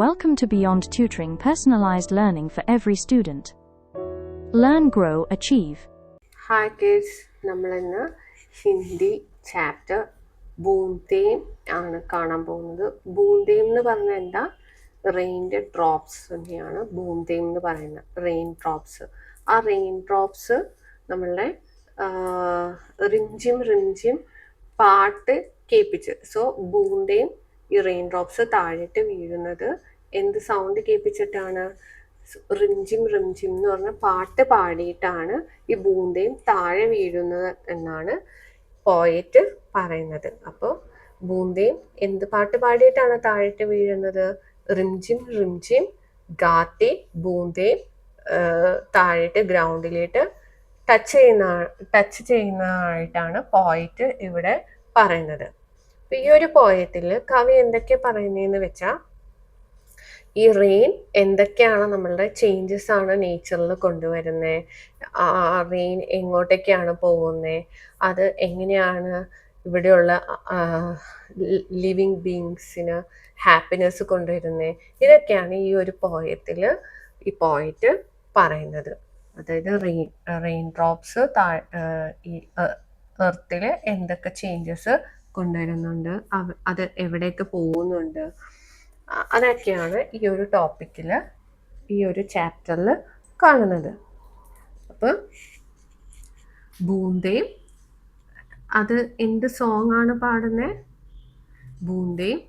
Welcome to Beyond Tutoring, personalized learning for every student. Learn, grow, achieve. Hi kids, നമ്മളിന്ന് Hindi chapter ബൂന്തേം ആണ് കാണാൻ പോകുന്നത്. ബൂന്തേം എന്ന് പറഞ്ഞാൽ എന്താ? റെയിൻ്റെ ഡ്രോപ്സ് തന്നെയാണ് ബൂന്തേം എന്ന് പറയുന്നത്. Rain drops. ആ റെയിൻ ഡ്രോപ്സ് നമ്മളുടെ റിംജിം റിംജിം പാട്ട് കേൾപ്പിച്ച്. സോ ബൂന്തേം, ഈ റെയിൻ ഡ്രോപ്സ് താഴോട്ട് വീഴുന്നത് എന്ത് സൗണ്ട് കേൾപ്പിച്ചിട്ടാണ്? റിംജിം റിംജിം എന്ന് പറഞ്ഞ പാട്ട് പാടിയിട്ടാണ് ഈ ബൂന്തയും താഴെ വീഴുന്നത് എന്നാണ് പോയറ്റ് പറയുന്നത്. അപ്പോൾ ബൂന്തയും എന്ത് പാട്ട് പാടിയിട്ടാണ് താഴേട്ട് വീഴുന്നത്? റിംജിം റിംജിം ഗാത്തി ബൂന്തയും താഴേട്ട് ഗ്രൗണ്ടിലേക്ക് ടച്ച് ചെയ്യുന്നതായിട്ടാണ് പോയറ്റ് ഇവിടെ പറയുന്നത്. അപ്പൊ ഈ ഒരു പോയത്തിൽ കവി എന്തൊക്കെ പറയുന്നതെന്ന് വെച്ചാൽ, ഈ റെയിൻ എന്തൊക്കെയാണ് നമ്മളുടെ ചേഞ്ചസ് ആണ് നേച്ചറിൽ കൊണ്ടുവരുന്നത്, ആ റെയിൻ എങ്ങോട്ടേക്കാണ് പോകുന്നത്, അത് എങ്ങനെയാണ് ഇവിടെയുള്ള ലിവിങ് ബീങ്സിന് ഹാപ്പിനെസ് കൊണ്ടുവരുന്നത്, ഇതൊക്കെയാണ് ഈ ഒരു പോയത്തിൽ ഈ പോയറ്റ് പറയുന്നത്. അതായത് റെയിൻ ഡ്രോപ്സ് ഈ എർത്തിൽ എന്തൊക്കെ ചേഞ്ചസ് കൊണ്ടുവരുന്നുണ്ട്, അത് എവിടേക്ക് പോകുന്നുണ്ട്, അതൊക്കെയാണ് ഈ ഒരു ടോപ്പിക്കിൽ, ഈ ഒരു ചാപ്റ്ററിൽ കാണുന്നത്. അപ്പം ബൂന്തേം അത് എന്ത് സോങ് ആണ് പാടുന്നത്? ബൂന്തേം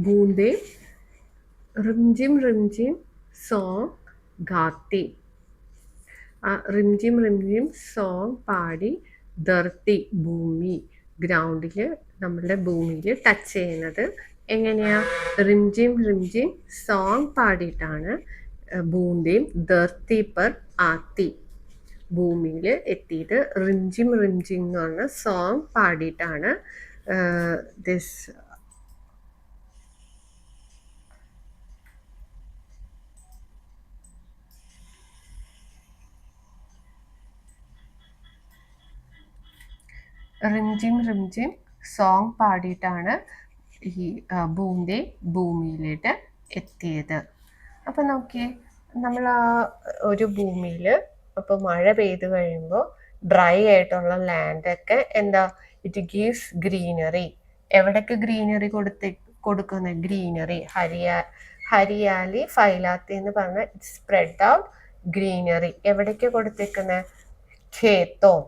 ബൂന്തേം റിംജിം റിംജിം സോങ് ഗാത്തി. ആ റിംജിം റിംജിം സോങ് പാടി ധർത്തി ഭൂമി, ഗ്രൗണ്ടിൽ നമ്മളുടെ ഭൂമിയിൽ ടച്ച് ചെയ്യുന്നത് എങ്ങനെയാ? റിംജിം റിംജിം സോങ് പാടിയിട്ടാണ് ബൂന്തേം ധർത്തി പർ ആത്തി, ഭൂമിയിൽ എത്തിയത്. റിംജിം റിംജിം എന്ന് പറഞ്ഞ സോങ് പാടിയിട്ടാണ് ദിസ് റിംജിം റിംജിം സോങ് പാടിയിട്ടാണ് ഈ ബൂന്തേ ഭൂമിയിലേക്ക് എത്തിയത്. അപ്പം നോക്കിയേ, നമ്മൾ ആ ഒരു ഭൂമിയിൽ ഇപ്പോൾ മഴ പെയ്ത് കഴിയുമ്പോൾ ഡ്രൈ ആയിട്ടുള്ള ലാൻഡൊക്കെ എന്താ, ഇറ്റ് ഗീവ്സ് ഗ്രീനറി. എവിടേക്ക് ഗ്രീനറി കൊടുക്കുന്നത്? ഗ്രീനറി, ഹരിയാലി ഫൈലാത്തി എന്ന് പറഞ്ഞാൽ ഇറ്റ് സ്പ്രെഡ് ഔട്ട് ഗ്രീനറി. എവിടേക്ക് കൊടുത്തേക്കുന്നത്? ഖേത്തോം.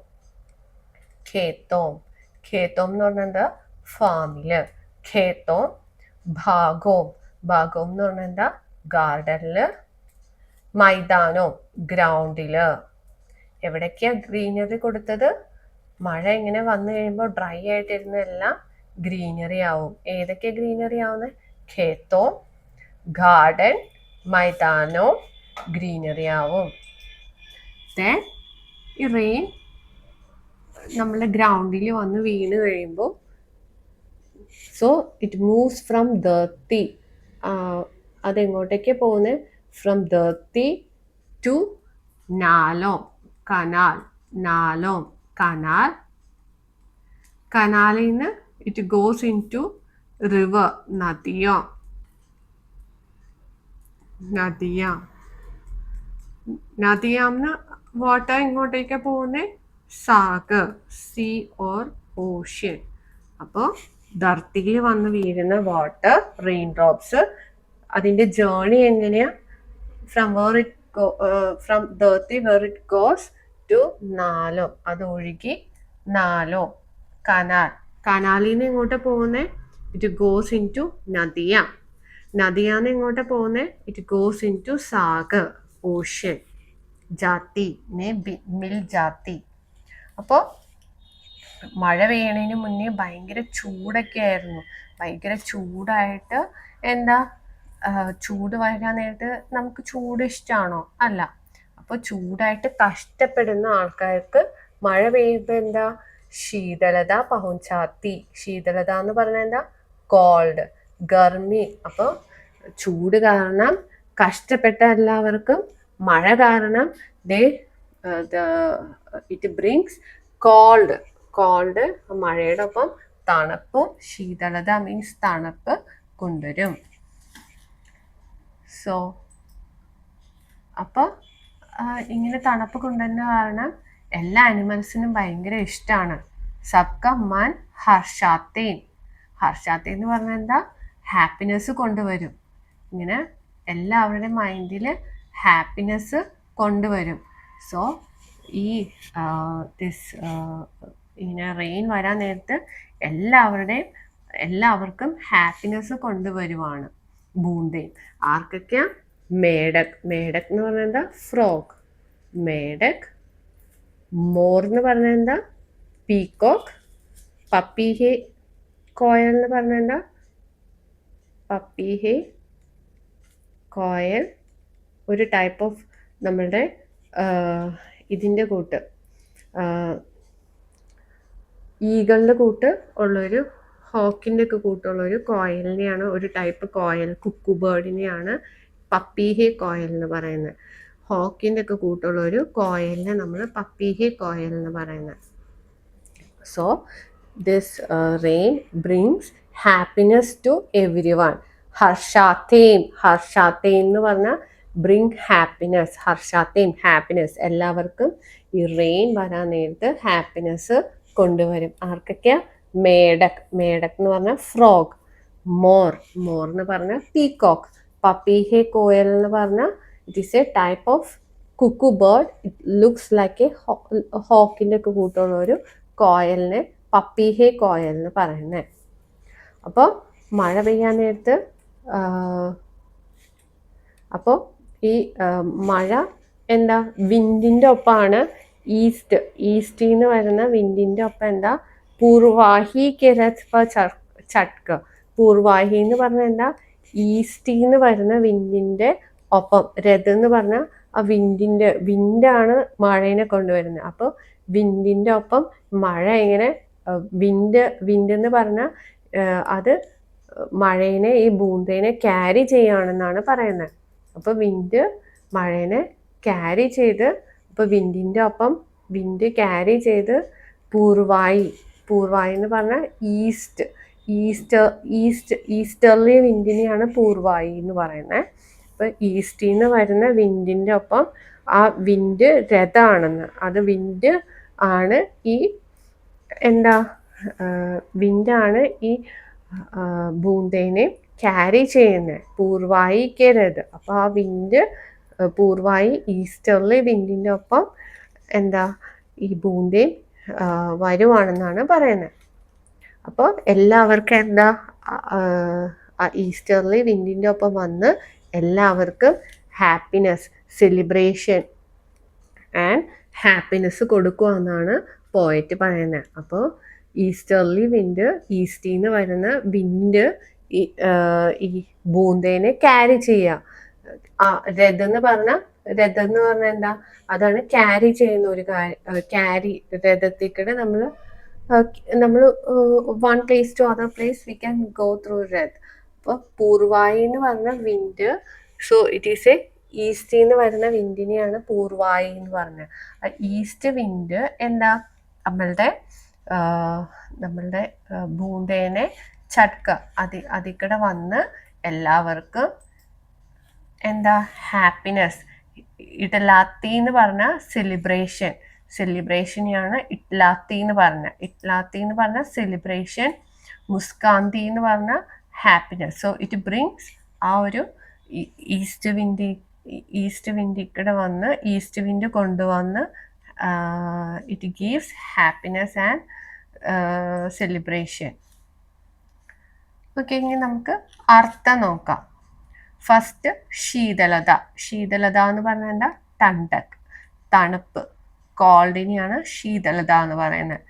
ഖേത്തോം എന്ന് പറഞ്ഞാൽ എന്താ? ഫാമില്. ഖേത്തോം. ഭാഗോം എന്ന് പറഞ്ഞാൽ എന്താ? ഗാർഡനില്. മൈതാനോം ഗ്രൗണ്ടില്. എവിടേക്കാ ഗ്രീനറി കൊടുത്തത്? മഴ ഇങ്ങനെ വന്നു കഴിയുമ്പോൾ ഡ്രൈ ആയിട്ടിരുന്നെല്ലാം ഗ്രീനറി ആവും. ഏതൊക്കെയാ ഗ്രീനറി ആവുന്നത്? ഖേത്തോം, ഗാർഡൻ, മൈതാനോം ഗ്രീനറി ആവും. ഈ റെയിൻ നമ്മളെ ഗ്രൗണ്ടിൽ വന്ന് വീണ് കഴിയുമ്പോൾ, സോ ഇറ്റ് മൂവ്സ് ഫ്രം ധർത്തി. അതെങ്ങോട്ടേക്ക് പോകുന്നത്? ഫ്രം ധർത്തി ടു നാലോം, കനാൽ. നാലോം കനാൽ. കനാലിൽ നിന്ന് it goes into river, നദിയാം. നദിയാംന്ന് വാട്ടർ ഇങ്ങോട്ടേക്ക് പോകുന്നത്? സാഗർ, സീ ഓർ ഓഷ്യൻ. അപ്പോൾ ധർത്തിയിൽ വന്ന് വീഴുന്ന വാട്ടർ, റെയിൻ ഡ്രോപ്സ്, അതിൻ്റെ ജേർണി എങ്ങനെയാ? ഫ്രം ധർത്തി വേർ ഇറ്റ് ഗോസ് ടു നാലോ, അത് ഒഴുകി നാലോ കനാൽ. കനാലിൽ നിന്ന് എങ്ങോട്ട് പോകുന്നത്? ഇറ്റ് ഗോസ് ഇൻ ടു നദിയ. നദിയാന്ന് എങ്ങോട്ട് പോകുന്നത്? ഇറ്റ് ഗോസ് ഇൻ ടു സാഗർ, ഓഷ്യൻ. ജാത്തി മിൽ ജാത്തി. അപ്പോൾ മഴ പെയ്യണതിന് മുന്നേ ഭയങ്കര ചൂടൊക്കെ ആയിരുന്നു. ഭയങ്കര ചൂടായിട്ട് എന്താ, ചൂട് വരാൻ നേരത്ത് നമുക്ക് ചൂട് ഇഷ്ടമാണോ? അല്ല. അപ്പോൾ ചൂടായിട്ട് കഷ്ടപ്പെടുന്ന ആൾക്കാർക്ക് മഴ പെയ്യുമ്പോൾ എന്താ? ശീതളത പഹുഞ്ചാത്തി. ശീതളത എന്ന് പറഞ്ഞാൽ എന്താ? കോൾഡ്, ഗർമി. അപ്പോൾ ചൂട് കാരണം കഷ്ടപ്പെട്ട എല്ലാവർക്കും മഴ കാരണം ഇറ്റ് ബ്രിങ്സ് കോൾഡ്, കോൾഡ് മഴയുടെ ഒപ്പം തണുപ്പും, ശീതളത മീൻസ് തണുപ്പ് കൊണ്ടുവരും. സോ അപ്പോൾ ഇങ്ങനെ തണുപ്പ് കൊണ്ടുവരുന്ന കാരണം എല്ലാ ആനിമൽസിനും ഭയങ്കര ഇഷ്ടമാണ്. സബ്ക മൻ ഹർഷാത്തേൻ. ഹർഷാത്തേൻ എന്ന് പറഞ്ഞാൽ എന്താ? ഹാപ്പിനെസ് കൊണ്ടുവരും. ഇങ്ങനെ എല്ലാവരുടെയും മൈൻഡിൽ ഹാപ്പിനെസ് കൊണ്ടുവരും. സോ ഈ ഇങ്ങനെ റെയിൻ വരാൻ നേരത്ത് എല്ലാവർക്കും ഹാപ്പിനെസ് കൊണ്ടുവരുവാണ് ബൂന്തേ. ആർക്കൊക്കെയാ? മേഡക്. മേഡക് എന്ന് പറഞ്ഞാൽ എന്താ? ഫ്രോഗ്. മേഡക്. മോർ എന്ന് പറഞ്ഞാൽ എന്താ? പീകോക്ക്. പപ്പി ഹേ കോയൽ എന്ന് പറഞ്ഞാൽ എന്താ? പപ്പി ഹേ കോയൽ ഒരു ടൈപ്പ് ഓഫ് നമ്മളുടെ ഇതിൻ്റെ കൂട്ട്, ഈകളുടെ കൂട്ട് ഉള്ളൊരു, ഹോക്കിൻ്റെ ഒക്കെ കൂട്ടുള്ളൊരു കോയലിനെയാണ്, ഒരു ടൈപ്പ് കോയൽ, കുക്കു ബേർഡിനെയാണ് പപ്പി ഹേ കോയൽ എന്ന് പറയുന്നത്. ഹോക്കിൻ്റെ ഒക്കെ കൂട്ടുള്ളൊരു കോയലിനെ നമ്മൾ പപ്പി ഹേ കോയൽ എന്ന് പറയുന്നത്. So this rain brings happiness to everyone. ഹർഷാത്തേൻ. ഹർഷാത്തേൻ എന്ന് പറഞ്ഞാൽ ബ്രിങ് ഹാപ്പിനെസ്. ഹർഷാത്തേൻ ഹാപ്പിനെസ്. എല്ലാവർക്കും ഈ റെയിൻ വരാൻ നേരത്ത് ഹാപ്പിനെസ് കൊണ്ടുവരും. ആർക്കൊക്കെയാ? മേഡക്. മേഡക് എന്ന് പറഞ്ഞാൽ ഫ്രോഗ്. മോർ. മോർ എന്ന് പറഞ്ഞാൽ പീകോക്ക്. പപ്പി ഹേ കോയൽ എന്ന് പറഞ്ഞാൽ it is a type of cuckoo bird. It looks like a ഹോക്കിൻ്റെ ഒക്കെ കൂട്ടുള്ള ഒരു കോയലിനെ പപ്പി ഹേ കോയൽ എന്ന് പറയുന്നത്. അപ്പോൾ മഴ പെയ്യാൻ നേരത്ത് അപ്പോൾ ഈ മഴ എന്താ? വിൻഡിൻ്റെ ഒപ്പമാണ്. ഈസ്റ്റിൽ നിന്ന് വരുന്ന വിൻഡിൻ്റെ ഒപ്പം എന്താ? പൂർവാഹി കെ രഥ് പ ചട്ക. പൂർവാഹി എന്ന് പറഞ്ഞാൽ എന്താ? ഈസ്റ്റിൽ നിന്ന് വരുന്ന വിൻഡിൻ്റെ ഒപ്പം. രഥ് എന്ന് പറഞ്ഞാൽ ആ വിൻഡാണ് മഴേനെ കൊണ്ടുവരുന്നത്. അപ്പോൾ വിൻഡിൻ്റെ ഒപ്പം മഴ ഇങ്ങനെ വിൻഡ് എന്ന് പറഞ്ഞാൽ അത് മഴേനെ, ഈ ബൂന്തേനെ ക്യാരി ചെയ്യുകയാണെന്നാണ് പറയുന്നത്. അപ്പോൾ വിൻഡ് മഴേനെ ക്യാരി ചെയ്ത്, അപ്പോൾ വിൻഡിൻ്റെ ഒപ്പം വിൻഡ് ക്യാരി ചെയ്ത് പൂർവായി എന്ന് പറഞ്ഞാൽ ഈസ്റ്റർലി വിൻഡിനെയാണ് പൂർവായി എന്ന് പറയുന്നത്. അപ്പോൾ ഈസ്റ്റിൽ നിന്ന് വരുന്ന വിൻഡിൻ്റെ ഒപ്പം ആ വിൻഡ് രഥമാണെന്ന്, അത് വിൻഡ് ആണ് ഈ എന്താ? വിൻഡാണ് ഈ ബൂന്തേനെ ക്യാരി ചെയ്യുന്നത്. പൂർവായി കെ രഥ്. അപ്പോൾ ആ വിൻഡ് പൂർവായി ഈസ്റ്റർലി വിൻഡിൻ്റെ ഒപ്പം എന്താ? ഈ ബൂന്തേൻ വരുവാണെന്നാണ് പറയുന്നത്. അപ്പോൾ എല്ലാവർക്കും എന്താ? ഈസ്റ്റർലി വിൻഡിൻ്റെ ഒപ്പം വന്ന് എല്ലാവർക്കും ഹാപ്പിനെസ്, സെലിബ്രേഷൻ ആൻഡ് ഹാപ്പിനെസ് കൊടുക്കുക എന്നാണ് പോയറ്റ് പറയുന്നത്. അപ്പോൾ ഈസ്റ്റർലി വിൻഡ്, ഈസ്റ്റിൽ നിന്ന് വരുന്ന വിൻഡ് ഈ ബൂന്തേനെ ക്യാരി ചെയ്യുക. രഥം എന്ന് പറഞ്ഞാൽ എന്താ? അതാണ് ക്യാരി ചെയ്യുന്ന ഒരു കാര്യം. ക്യാരി, രഥത്തിക്കൂടെ നമ്മൾ one place to other place we can go through രഥ്. അപ്പോൾ പൂർവായി എന്ന് പറഞ്ഞ wind. So it is a ഈസ്റ്റിൽ നിന്ന് വരുന്ന വിൻഡിനെയാണ് പൂർവായി എന്ന് പറഞ്ഞത്. ഈസ്റ്റ് വിൻഡ് എന്താ? നമ്മളുടെ ബൂന്തേനെ ചട്ക, അതിക്കടെ വന്ന് എല്ലാവർക്കും എന്താ? ഹാപ്പിനെസ്. ഇടലാത്തി എന്ന് പറഞ്ഞാൽ സെലിബ്രേഷനെയാണ് ഇട്ലാത്തി എന്ന് പറഞ്ഞാൽ സെലിബ്രേഷൻ. മുസ്കാന്തി എന്ന് പറഞ്ഞാൽ ഹാപ്പിനെസ്. സോ ഇറ്റ് ബ്രിങ്സ് ആ ഒരു ഈസ്റ്റ് വിൻഡിക്കടെ വന്ന്, ഈസ്റ്റ് വിൻഡ് കൊണ്ടുവന്ന് it gives happiness and celebration. Okay, ഇനി നമുക്ക് അർത്ഥം നോക്കാം. ഫസ്റ്റ് ശീതളത. ശീതളത എന്ന് പറഞ്ഞാൽ എന്താ? ടണ്ടക്, തണുപ്പ്. കോൾഡിനെയാണ് ശീതളത എന്ന് പറയുന്നത്.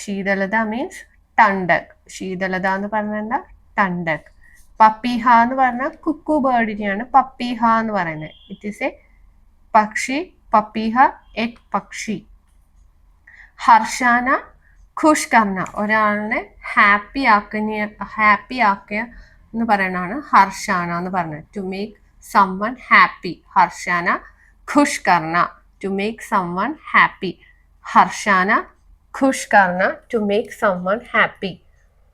ശീതളത മീൻസ് ടണ്ടക്. ശീതളത എന്ന് പറഞ്ഞാൽ എന്താ? ടണ്ടക്. പപ്പിഹ എന്ന് പറഞ്ഞാൽ കുക്കു ബേർഡിനെയാണ് പപ്പിഹ എന്ന് പറയുന്നത്. ഇറ്റ് ഈസ് എ പക്ഷി. പപ്പിഹ എക് പക്ഷി. ഹർഷാന ഖുഷ് കർണ, ഒരാളിനെ ഹാപ്പി ആക്കുക എന്ന് പറയുന്നതാണ് ഹർഷാന എന്ന് പറഞ്ഞത്. To make someone happy. ഹർഷാന ഖുഷ് കർണ, ടു മേക്ക് സംവൺ ഹാപ്പി. ഹർഷാന खुश करना, टू मेक समवन हैप्पी.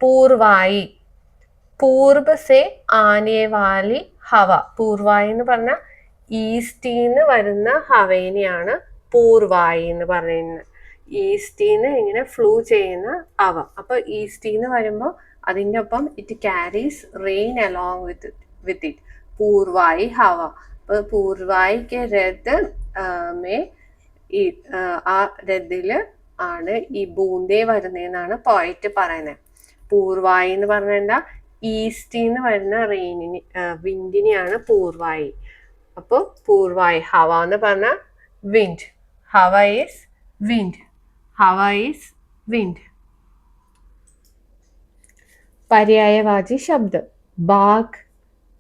पूर्वाई, പൂർബ് സെ ആനെ വാലി ഹവ. പൂർവായി എന്ന് പറഞ്ഞാൽ ഈസ്റ്റിന്ന് വരുന്ന ഹവേനെയാണ് പൂർവായി എന്ന് പറയുന്നത്. ഈസ്റ്റിന്ന് ഇങ്ങനെ ഫ്ലൂ ചെയ്യുന്ന ഹവ. അപ്പൊ ഈസ്റ്റിന്ന് വരുമ്പോൾ അതിൻ്റെ ഒപ്പം it carries rain along with it. പൂർവായി ഹവ. അപ്പൊ പൂർവായി കെ രഥ് മേ ആ രഥില് ആണ് ഈ ബൂന്തേ വരുന്നതെന്നാണ് പോയിറ്റ് പറയുന്നത്. പൂർവായി എന്ന് പറഞ്ഞാൽ എന്താ, ഈസ്റ്റിന്ന് വരുന്ന റെയിനിന് വിൻഡിനെയാണ് പൂർവായി. അപ്പോൾ പൂർവായി. ഹവ എന്ന് പറഞ്ഞാൽ വിൻഡ്. ഹവ ഈസ് വിൻഡ്. ഹവ ഈസ് വിൻഡ്. പര്യായവാചി ശബ്ദം. ബാഗ്,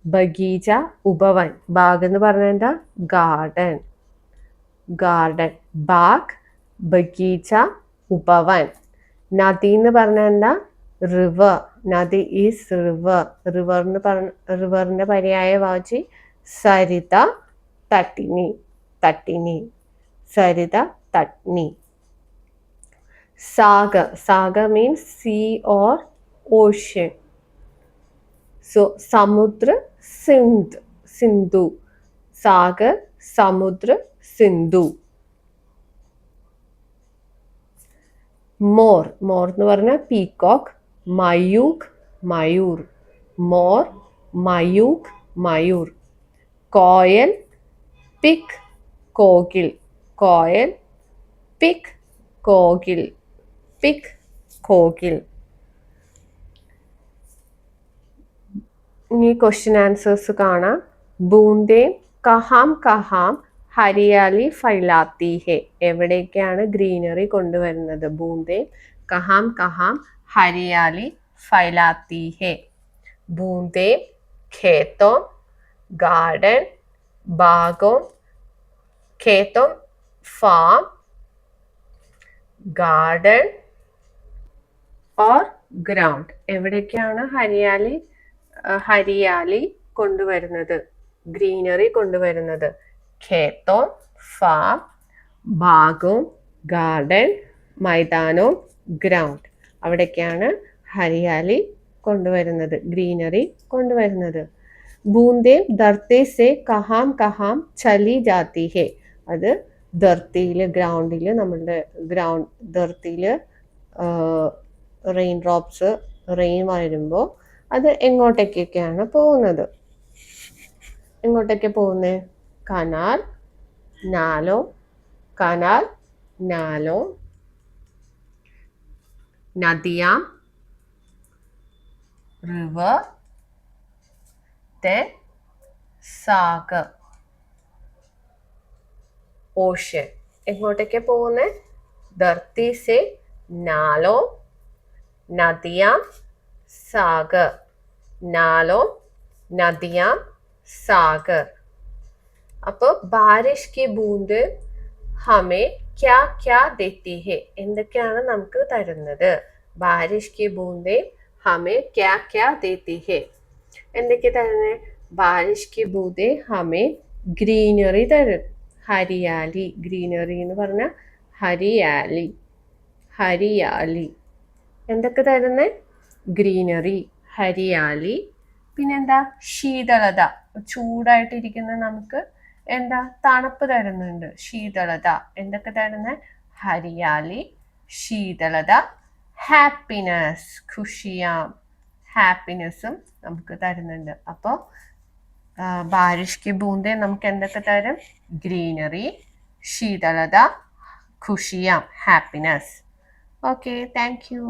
ബഗീച, ഉപവൻ. ബാഗ് എന്ന് പറഞ്ഞാൽ എന്താ, ഗാർഡൻ. ഗാർഡൻ. ബാഗ്, ബഗീച, ഉപവൻ. നദി എന്ന് പറഞ്ഞാൽ എന്താ, റിവർ. നദി ഈസ് റിവർ. റിവറിന്റെ പര്യായവാചി സരിത, തട്ടിനി. തട്ടിനി. സരിത, തട്നി. സാഗർ. സാഗർ means sea or ocean. So സമുദ്ര, സിന്ധ്, സിന്ധു. സാഗർ, സമുദ്ര, സിന്ധു. മോർ. മോർ എന്ന് പറഞ്ഞാൽ പീകോക്ക്. മയൂഖ്, മയൂർ. മോർ, മയൂഖ്, മയൂർ. കോയൽ, പിക്, കോകിൽ. കോയൽ, പിക്, കോകിൽ. പിക്, കോകിൽ. ഇനി ക്വസ്റ്റ്യൻ ആൻസേഴ്സ് കാണാം. ബൂന്തേ കഹാം കഹാം ഹരിയാലി ഫൈലാത്തി ഹെ. എവിടേക്കാണ് ഗ്രീനറി കൊണ്ടുവരുന്നത്? ബൂന്തേ കഹാം കഹാം ഹരിയാലി ഫൈലാത്തി ഹെ. ബൂന്തേ ഖേത്തോ, ഗാർഡൻ, ബാഗോ. ഖേത്തോ ഫാം, ഗാർഡൻ ഓർ ഗ്രൗണ്ട്. എവിടേക്കാണ് ഹരിയാലി കൊണ്ടുവരുന്നത്, ഗ്രീനറി കൊണ്ടുവരുന്നത്? ഖേത്തോ, ഫാം, ബാഗോ, ഗാർഡൻ, മൈതാനോ, ഗ്രൗണ്ട്. അവിടേക്കാണ് ഹരിയാലി കൊണ്ടുവരുന്നത്, ഗ്രീനറി കൊണ്ടുവരുന്നത്. ബൂന്തേ ധർത്തി സെ കഹാം കഹാം ചലി ജാത്തി ഹെ. അത് ധർത്തിയില്, ഗ്രൗണ്ടില്, നമ്മളുടെ ധർത്തിയില് റെയിൻ ഡ്രോപ്സ്, റെയിൻ വരുമ്പോൾ അത് എങ്ങോട്ടേക്കൊക്കെയാണ് പോകുന്നത്? എങ്ങോട്ടൊക്കെ പോകുന്നത്? കനാൽ, നാലോ. കനാൽ, നാലോ. നദിയാം, റിവർ. then സാഗർ, ഓഷ്യൻ. എങ്ങോട്ടൊക്കെ പോകുന്നത്? ധർത്തി സെ നാലോ, നദിയാം, സാഗർ. നാലോ, നദിയാം, സാഗർ. അപ്പോൾ ബാരിഷ് കി ബൂന്ദ് ഹമേ ക്യാ ക്യാ ദേത്തി ഹെ. എന്തൊക്കെയാണ് നമുക്ക് തരുന്നത്? ബാരിഷ് കി ബൂന്തേ ഹമേ ക്യാ ക്യാ ദേത്തി ഹെ. എന്തൊക്കെ തരുന്നത്? ബാരിഷ് കി ബൂന്തേ ഹമേ ഗ്രീനറി തരും. ഹരിയാലി. ഗ്രീനറി എന്ന് പറഞ്ഞാൽ ഹരിയാലി. ഹരിയാലി. എന്തൊക്കെ തരുന്നത്? ഗ്രീനറി, ഹരിയാലി. പിന്നെന്താ? ശീതളത. ചൂടായിട്ടിരിക്കുന്ന നമുക്ക് എന്താ, തണുപ്പ് തരുന്നുണ്ട്. ശീതളത. എന്തൊക്കെ തരുന്നത്? ഹരിയാലി, ശീതളത. ഹാപ്പിനെസ്, ഖുഷിയാം. ഹാപ്പിനെസ്സും നമുക്ക് തരുന്നുണ്ട്. അപ്പോൾ ബാരിഷ് കി ബൂന്തേ നമുക്ക് എന്തൊക്കെ തരും? ഗ്രീനറി, ശീതളത, ഖുഷിയാം, ഹാപ്പിനെസ്. Okay, thank U.